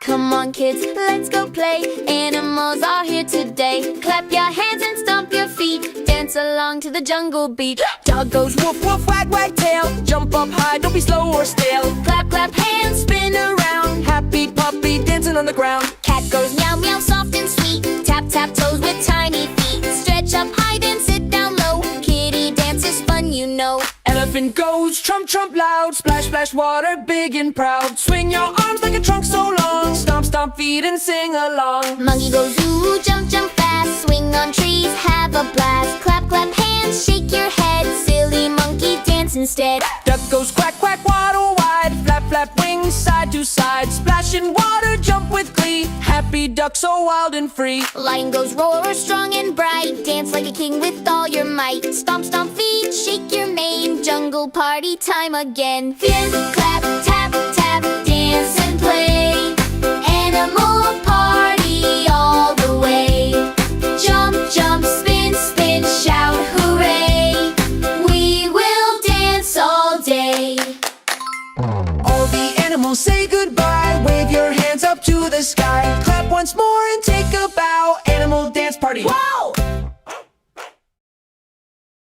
Come on kids, let's go play. Animals are here today. Clap your hands and stomp your feet. Dance along to the jungle beat. Dog goes woof woof, wag wag tail. Jump up high, don't be slow or stale. Clap clap hands, spin around. Happy puppy dancing on the ground. Cat goes meow meow, soft and sweet. Tap tap toes with tiny feet. Stretch up high, then sit down low. Kitty dance is fun, you know. Elephant goes trump trump loud. Splash splash water, big and proud. Swing your arms like a trunk so long. Stomp stomp feet and sing along. Monkey goes ooh, jump jump fast. Swing on trees, have a blast. Clap clap hands, shake your head. Silly monkey, dance instead. Duck goes quack quack, waddle wide. Flap flap wings, side to side. Splash in water, jump with glee. Happy duck, so wild and free. Lion goes roar, strong and bright. Dance like a king with all your might. Stomp stomp feet, shake your mane. Jungle party time again. Fin, clap, tap, tap, dance and play. Animal party all the way. Jump, jump, spin, spin, shout hooray. We will dance all day. All the animals say goodbye. Wave your hands up to the sky. Clap once more and take a bow. Animal dance party.